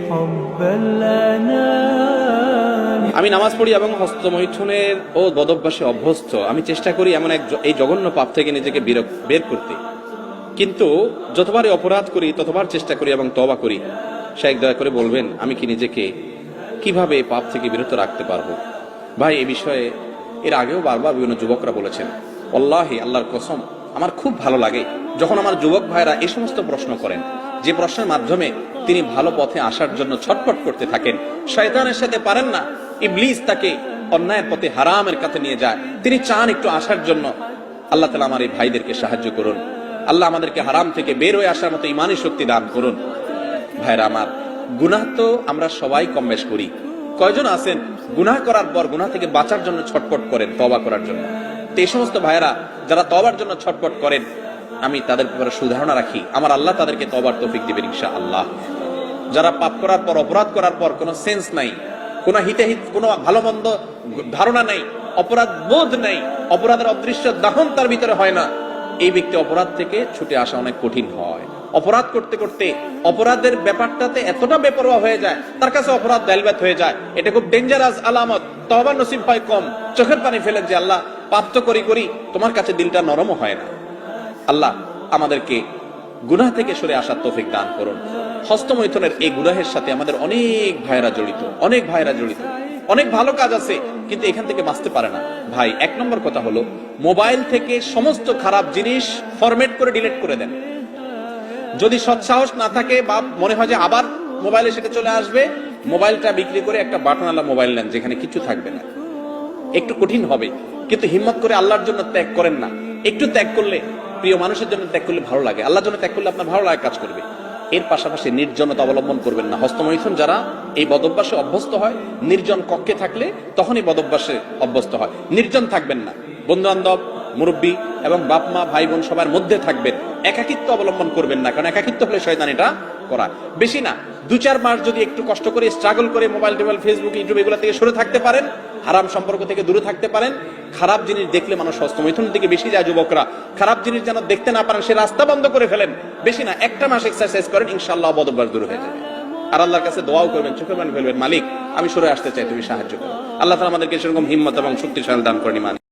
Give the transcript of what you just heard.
حب الأنام. আমি নামাজ পড়ি এবং হস্তমৈথুনের ও বদভ্যাসে অভ্যস্ত। আমি চেষ্টা করি এমন এই জঘন্য পাপ থেকে নিজেকে বের করতে, কিন্তু যতবারই অপরাধ করি ততবার চেষ্টা করি এবং তওবা করি। শাইখ দয়া করে বলবেন আমি কি নিজেকে কিভাবে এই পাপ থেকে বিরত রাখতে পারবো? ভাই, এই বিষয়ে এর আগেও বারবার বিভিন্ন যুবকরা বলেছেন। আল্লাহি, আল্লাহর কসম, আমার খুব ভালো লাগে যখন আমার যুবক ভাইরা এই সমস্ত প্রশ্ন করেন, যে প্রশ্নের মাধ্যমে তিনি ভালো পথে আসার জন্য ছটফট করতে থাকেন। শয়তানের সাথে পারেন না, ইবলিস তাকে অন্যায়ের পথে হারামের কাছে নিয়ে যায়, তিনি চান একটু আসার জন্য। আল্লাহ তাআলা আমার এই ভাইদেরকে সাহায্য করুন। আল্লাহ আমাদেরকে হারাম থেকে বের হয়ে আসার মতো ঈমানী শক্তি দান করুন। ভাইরা আমার, গুনাহ তো আমরা সবাই কম বেশ করি। কয়জন আছেন গুনাহ করার পর গুনাহ থেকে বাঁচার জন্য ছটফট করেন, তওবা করার জন্য? তো এই সমস্ত ভাইরা যারা তওবার জন্য ছটফট করেন, আমি তাদের ব্যাপারে সুধারণা রাখি, আমার আল্লাহ তাদেরকে তওবার তৌফিক দিবেন ইনশাআল্লাহ। যারা পাপ করার পর, অপরাধ করার পর কোনো সেন্স নাই, কোনো হিতাহিত, কোনো ভালো মন্দ ধারণা নাই, অপরাধ বোধ নাই, অপরাধের অদৃশ্য দাহন তার ভিতরে হয় না, এই ব্যক্তি অপরাধ থেকে ছুটে আসা অনেক কঠিন হয়। অপরাধ করতে করতে অপরাধের ব্যাপারটাতে এতটা বেপরোয়া হয়ে যায়, তার কাছে অপরাধ দাইলবাত হয়ে যায়। এটা খুব ডেঞ্জারাস আলামত। তওবার নসিব হয় কম, চোখের পানি ফেলেন যে আল্লাহ পাপ তো করি, তোমার কাছে দিলটা নরমও হয় না। আল্লাহ আমাদেরকে গুনাহ থেকে সরে আসার তৌফিক দান করুন। হস্তমৈথুনের এই গুনাহের সাথে আমাদের অনেক ভাইরা জড়িত, অনেক ভালো কাজ আছে, কিন্তু এখান থেকে বাঁচতে পারে না। ভাই, এক নম্বর কথা হলো, মোবাইল থেকে সমস্ত খারাপ জিনিস ফরম্যাট করে ডিলিট করে দেন। যদি সৎসাহস না থাকে বা মনে হয় যে আবার মোবাইলে সেটা চলে আসবে, মোবাইলটা বিক্রি করে একটা বাটনওয়ালা মোবাইল নেন যেখানে কিছু থাকবে না। একটু কঠিন হবে, কিন্তু হিম্মত করে আল্লাহর জন্য ত্যাগ করেন না। একটু ত্যাগ করলে, প্রিয় মানুষের জন্য ত্যাগ করলে ভালো লাগে, আল্লাহর জন্য ত্যাগ করলে আপনার ভালো লাগে কাজ করবে। এর পাশাপাশি নির্জনতা অবলম্বন করবেন না। হস্তমৈথুন যারা এই বদভ্যাসে অভ্যস্ত হয়, নির্জন কক্ষে থাকলে তখনই বদভ্যাসে অভ্যস্ত হয়। নির্জন থাকবেন না, বন্ধু বান্ধব, মুরব্বী এবং বাপ মা ভাই বোন সবার মধ্যে থাকবেন। একাকিত্ব অবলম্বন করবেন না, কারণ একাকিত্ব হলে শয়তান এটা করা। বেশি না, 2-4 মাস যদি একটু কষ্ট করে স্ট্রাগল করে মোবাইল টোবাইল, ফেসবুক, ইউটিউব এগুলো থেকে সরে থাকতে পারেন, হারাম সম্পর্ক থেকে দূরে থাকতে পারেন। খারাপ জিনিস দেখলে মানুষ হস্তমৈথুন থেকে বেশি যায়। যুবকরা খারাপ জিনিস যেন দেখতে না পারেন, সে রাস্তা বন্ধ করে ফেলেন। বেশি না, 1টা মাস এক্সারসাইজ করেন, ইনশাআল্লাহ বদভ্যাস দূর হয়ে যাবে। আর আল্লাহর কাছে দোয়াও করবেন, চোখের পানি ফেলবেন, মালিক আমি সরে আসতে চাই, তুমি সাহায্য করো। আল্লাহ তাআলা আমাদেরকে সেরকম হিম্মত এবং শক্তিশালী দান করেন।